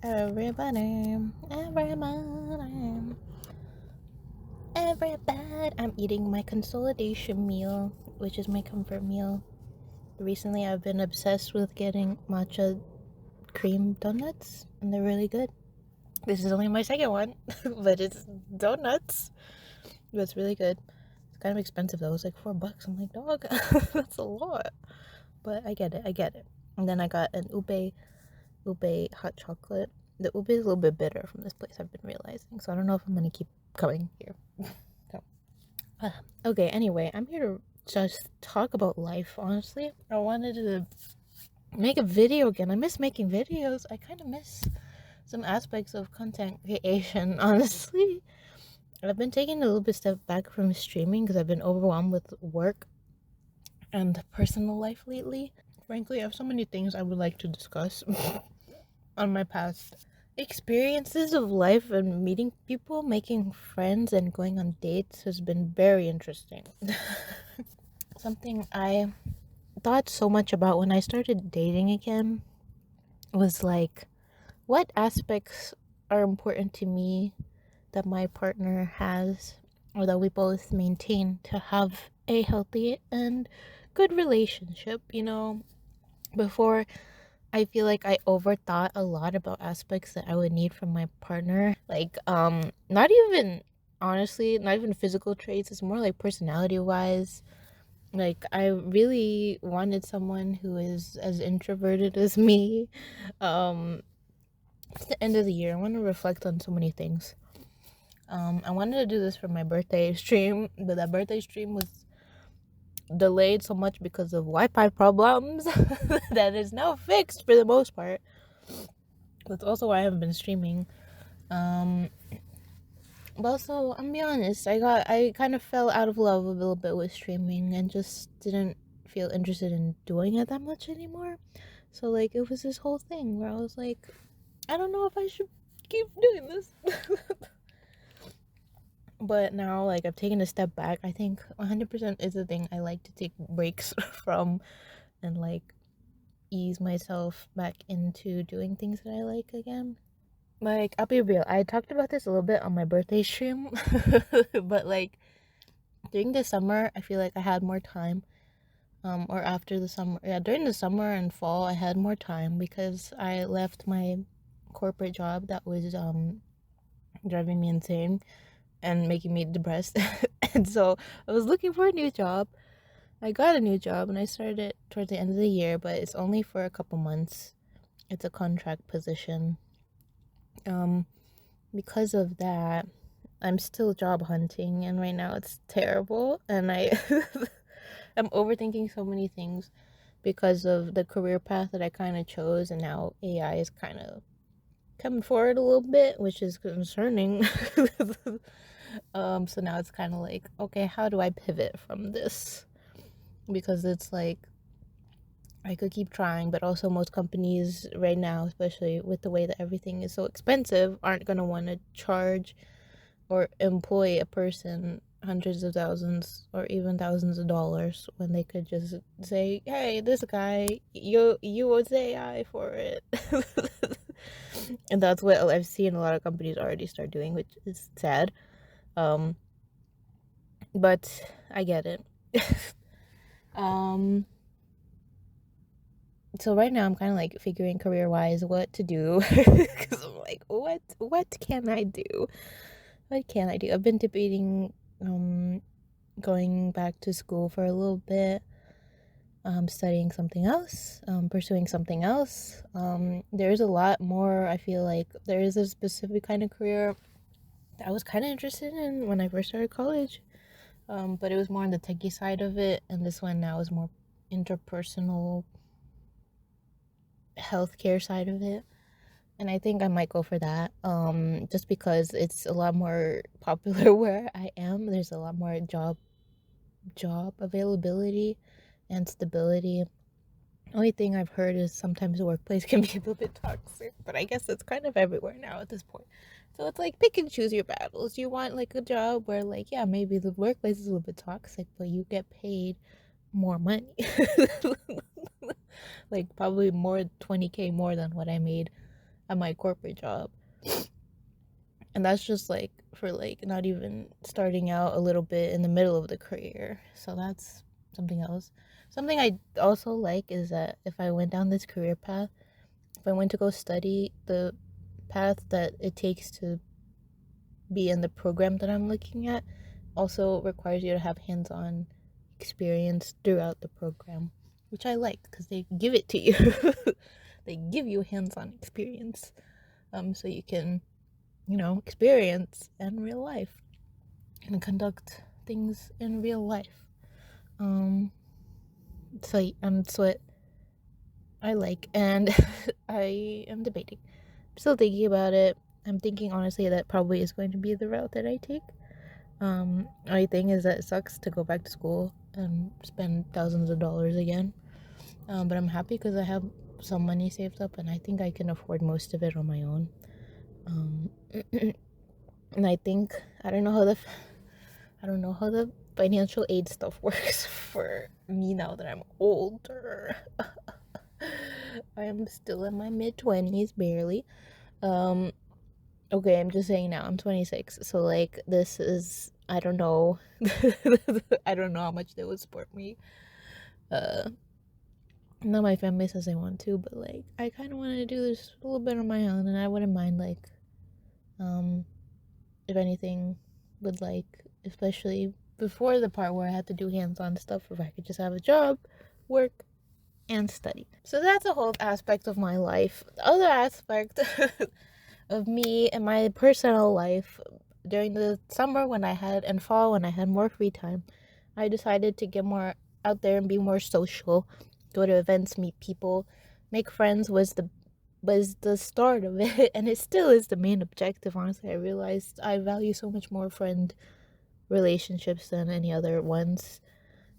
Everybody, everybody, everybody. I'm eating my consolidation meal, which is my comfort meal. Recently, I've been obsessed with getting matcha cream donuts, and they're really good. This is only my second one, but it's donuts. But it's really good. It's kind of expensive though. It's like $4. I'm like, dog, that's a lot. But I get it. I get it. And then I got an ube hot chocolate. The ube is a little bit bitter from this place, I've been realizing. So I don't know if I'm gonna keep coming here. So, okay, anyway, I'm here to just talk about life, honestly. I wanted to make a video again. I miss making videos. I kind of miss some aspects of content creation, honestly. I've been taking a little bit step back from streaming because I've been overwhelmed with work and personal life lately. Frankly, I have so many things I would like to discuss on my past experiences of life and meeting people, making friends, and going on dates has been very interesting. Something I thought so much about when I started dating again was like, what aspects are important to me that my partner has, or that we both maintain to have a healthy and good relationship, before I feel like I overthought a lot about aspects that I would need from my partner. Like, not even, honestly, not even physical traits. It's more like personality wise. Like, I really wanted someone who is as introverted as me. It's the end of the year. I want to reflect on so many things. I wanted to do this for my birthday stream, but that birthday stream was delayed so much because of Wi-Fi problems that is now fixed for the most part. That's also why I haven't been streaming. But also, I'm be honest, I kind of fell out of love a little bit with streaming and just didn't feel interested in doing it that much anymore. So like it was this whole thing where I was like, I don't know if I should keep doing this. But now, like, I've taken a step back. I think 100% is the thing I like to take breaks from and, like, ease myself back into doing things that I like again. Like, I'll be real. I talked about this a little bit on my birthday stream, but, like, during the summer, I feel like I had more time. Or after the summer. Yeah, during the summer and fall, I had more time because I left my corporate job that was, driving me insane and making me depressed. And so I was looking for a new job. I got a new job and I started it towards the end of the year, but it's only for a couple months. It's a contract position. Because of that, I'm still job hunting, and right now it's terrible, and I'm overthinking so many things because of the career path that I kind of chose, and now AI is kind of coming forward a little bit, which is concerning. So now it's kind of like, okay, how do I pivot from this? Because it's like I could keep trying, but also most companies right now, especially with the way that everything is so expensive, aren't going to want to charge or employ a person hundreds of thousands or even thousands of dollars when they could just say, hey, this guy, you use AI for it. And that's what I've seen a lot of companies already start doing, which is sad. But I get it. So right now I'm kind of like figuring career wise what to do, because I'm like, what can I do? What can I do? I've been debating going back to school for a little bit, studying something else, pursuing something else. There's a lot more. I feel like there is a specific kind of career that I was kind of interested in when I first started college, but it was more on the techie side of it, and this one now is more interpersonal healthcare side of it. And I think I might go for that, just because it's a lot more popular where I am. There's a lot more job availability and stability. Only thing I've heard is sometimes the workplace can be a little bit toxic, but I guess it's kind of everywhere now at this point. So it's like pick and choose your battles. You want like a job where like, yeah, maybe the workplace is a little bit toxic, but you get paid more money. Like probably more 20K more than what I made at my corporate job. And that's just like for like not even starting out a little bit in the middle of the career. So that's something else. Something I also like is that if I went down this career path, if I went to go study, the path that it takes to be in the program that I'm looking at also requires you to have hands-on experience throughout the program, which I like because they give it to you. They give you hands-on experience, so you can, experience in real life and conduct things in real life. That's what I like, and I am debating. I'm still thinking about it. I'm thinking honestly that probably is going to be the route that I take. Only thing is that it sucks to go back to school and spend thousands of dollars again. But I'm happy because I have some money saved up, and I think I can afford most of it on my own. And I think I don't know how the financial aid stuff works for me now that I'm older. I am still in my mid-20s, barely. Okay, I'm just saying now, I'm 26, so like this is, I don't know. I don't know how much they would support me. Now my family says they want to, but like I kind of wanted to do this a little bit on my own, and I wouldn't mind like, if anything, would like, especially before the part where I had to do hands-on stuff, if I could just have a job, work, and study. So that's a whole aspect of my life. The other aspect of me and my personal life, during the summer and fall when I had more free time, I decided to get more out there and be more social, go to events, meet people, make friends was the start of it, and it still is the main objective. Honestly, I realized I value so much more friend relationships than any other ones,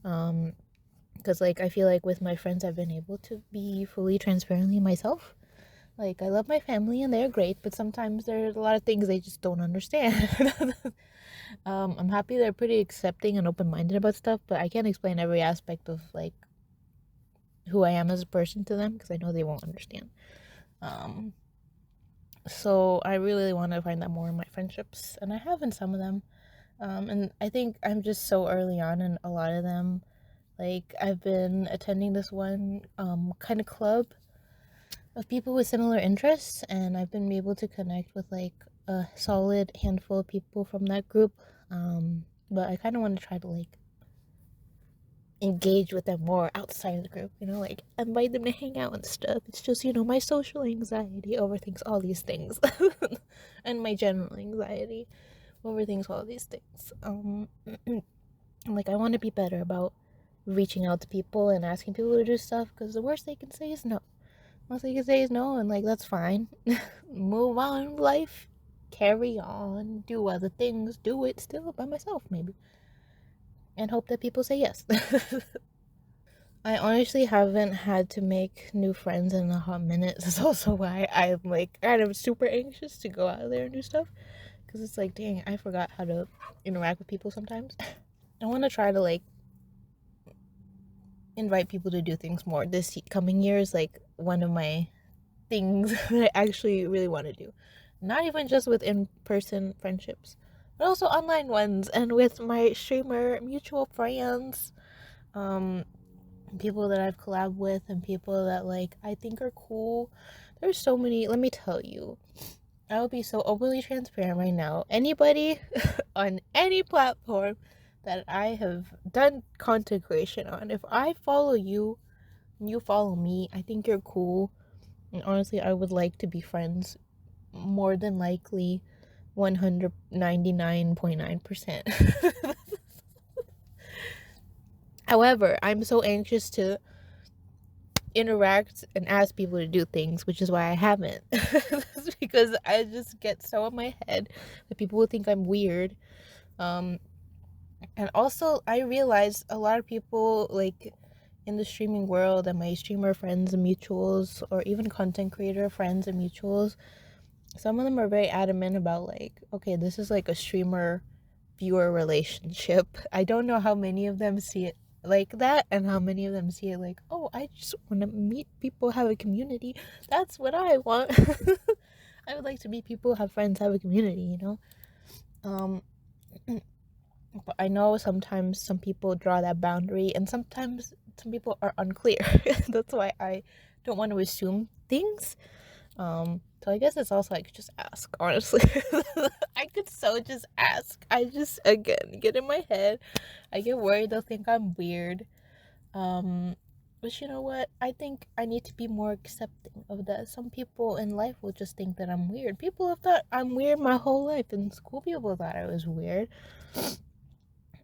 because like I feel like with my friends I've been able to be fully transparently myself. Like, I love my family and they're great, but sometimes there's a lot of things they just don't understand. I'm happy they're pretty accepting and open-minded about stuff, but I can't explain every aspect of like who I am as a person to them because I know they won't understand. So I really want to find that more in my friendships, and I have in some of them. And I think I'm just so early on in a lot of them. Like, I've been attending this one kind of club of people with similar interests, and I've been able to connect with like a solid handful of people from that group. But I kind of want to try to like engage with them more outside of the group, like invite them to hang out and stuff. It's just, my social anxiety overthinks all these things. And my general anxiety overthinks all these things. Like, I want to be better about reaching out to people and asking people to do stuff, because the worst they can say is no. Most they can say is no, and like that's fine. Move on in life, carry on, do other things, do it still by myself maybe, and hope that people say yes. I honestly haven't had to make new friends in a hot minute. That's also why I'm like kind of super anxious to go out there and do stuff, because it's like, dang, I forgot how to interact with people sometimes. I want to try to like invite people to do things more. This coming year is like one of my things that I actually really want to do. Not even just with in-person friendships, but also online ones, and with my streamer mutual friends, people that I've collabed with, and people that like I think are cool. There's so many. Let me tell you, I will be so overly transparent right now. Anybody on any platform that I have done content creation on, if I follow you and you follow me, I think you're cool. And honestly, I would like to be friends, more than likely 199.9%. However, I'm so anxious to interact and ask people to do things, which is why I haven't. Because I just get so in my head that people will think I'm weird. And also, I realized a lot of people, like, in the streaming world, and my streamer friends and mutuals, or even content creator friends and mutuals, some of them are very adamant about like, okay, this is like a streamer viewer relationship. I don't know how many of them see it like that, and how many of them see it like, oh, I just want to meet people, have a community. That's what I want. I would like to meet people, have friends, have a community, you know. um but I know sometimes some people draw that boundary, and sometimes some people are unclear. That's why I don't want to assume things. So I guess it's also like, just ask, honestly. I could so just ask. I just, again, get in my head. I get worried they'll think I'm weird. Um, but you know what? I think I need to be more accepting of that. Some people in life will just think that I'm weird. People have thought I'm weird my whole life. In school, people thought I was weird.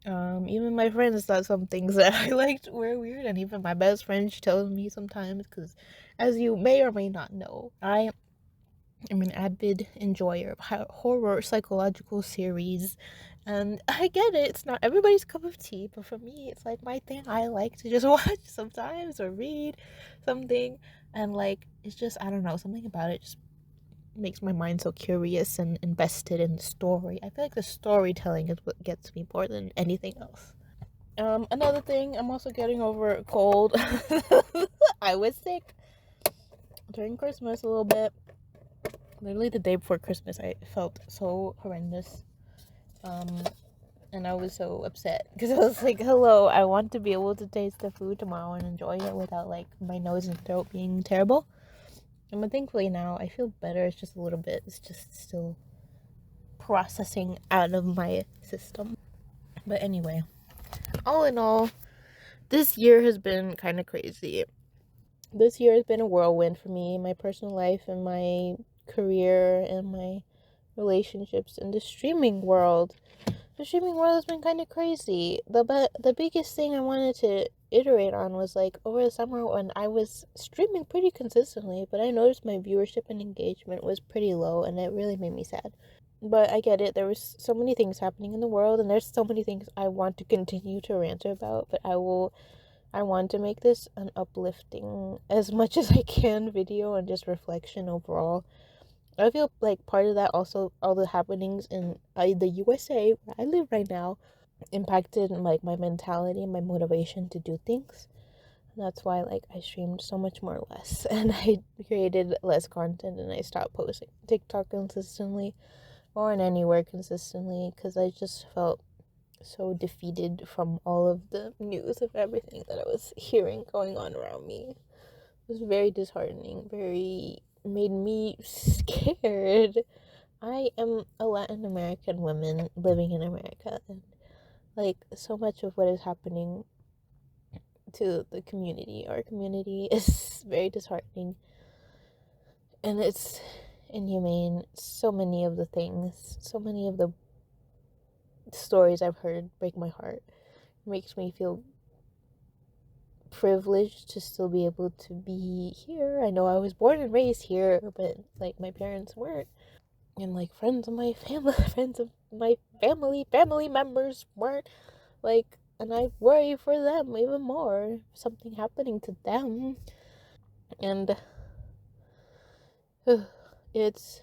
Even my friends thought some things that I liked were weird, and even my best friend, she tells me sometimes, because as you may or may not know, I am an avid enjoyer of horror psychological series, and I get it, it's not everybody's cup of tea, but for me, it's like my thing. I like to just watch sometimes or read something, and like, it's just, I don't know, something about it just makes my mind so curious and invested in the story. I feel like the storytelling is what gets me more than anything else. Another thing, I'm also getting over a cold. I was sick during Christmas a little bit. Literally the day before Christmas, I felt so horrendous. And I was so upset because I was like, hello, I want to be able to taste the food tomorrow and enjoy it without like my nose and throat being terrible. But thankfully now I feel better. It's just a little bit, it's just still processing out of my system. But anyway, all in all, this year has been kind of crazy. This year has been a whirlwind for me, my personal life and my career and my relationships in the streaming world. The streaming world has been kind of crazy. The biggest thing I wanted to iterate on was like over the summer when I was streaming pretty consistently, but I noticed my viewership and engagement was pretty low, and it really made me sad. But I get it. There was so many things happening in the world, and there's so many things I want to continue to rant about, but I want to make this an uplifting as much as I can video and just reflection overall. I feel like part of that also, all the happenings in the USA where I live right now, impacted like my mentality and my motivation to do things. And that's why like I streamed so much more less, and I created less content, and I stopped posting TikTok consistently or on anywhere consistently, because I just felt so defeated from all of the news of everything that I was hearing going on around me. It was very disheartening, very made me scared. I am a Latin American woman living in America, and like so much of what is happening to the community, our community, is very disheartening, and it's inhumane. So many of the things, so many of the stories I've heard break my heart. It makes me feel privileged to still be able to be here. I know I was born and raised here, but like my parents weren't, and like friends of my family, friends of my family members weren't, like, and I worry for them even more, something happening to them. And it's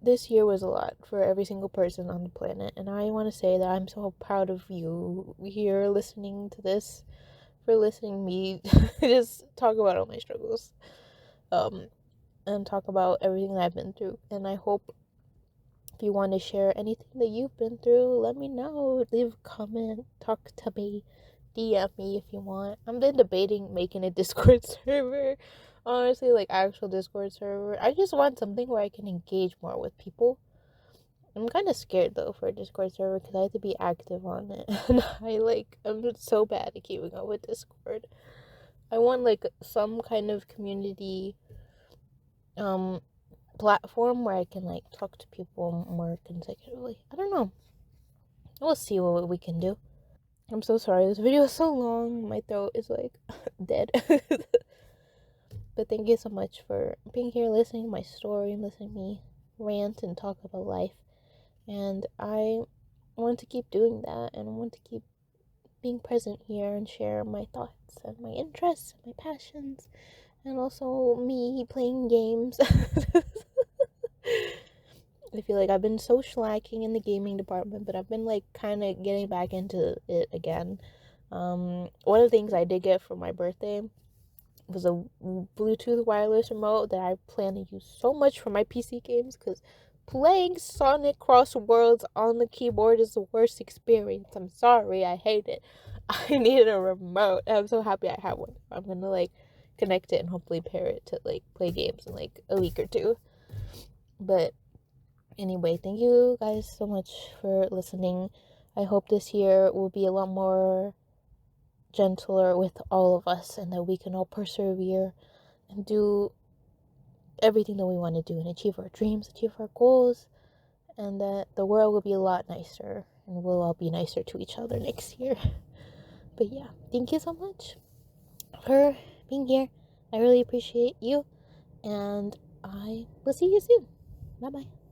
this year was a lot for every single person on the planet, and I want to say that I'm so proud of you here listening to this, for listening to me just talk about all my struggles, and talk about everything that I've been through. And I hope, if you want to share anything that you've been through, let me know. Leave a comment, talk to me, DM me if you want. I'm been debating making a Discord server. Honestly, like actual Discord server. I just want something where I can engage more with people. I'm kind of scared though for a Discord server because I have to be active on it, and I'm so bad at keeping up with Discord. I want like some kind of community um platform where I can like talk to people more consecutively. I don't know. We'll see what we can do. I'm so sorry. This video is so long. My throat is like dead. But thank you so much for being here, listening to my story, listening to me rant and talk about life. And I want to keep doing that, and I want to keep being present here and share my thoughts and my interests and my passions, and also me playing games. I feel like I've been so slacking in the gaming department, but I've been like kind of getting back into it again. One of the things I did get for my birthday was a Bluetooth wireless remote that I plan to use so much for my PC games, because playing Sonic Cross Worlds on the keyboard is the worst experience. I'm sorry, I hate it. I needed a remote. I'm so happy I have one. I'm gonna like connect it and hopefully pair it to like play games in like a week or two. But anyway, thank you guys so much for listening. I hope this year will be a lot more gentler with all of us, and that we can all persevere and do everything that we want to do and achieve our dreams, achieve our goals, and that the world will be a lot nicer and we'll all be nicer to each other next year. But yeah, thank you so much for being here. I really appreciate you, and I will see you soon. Bye bye.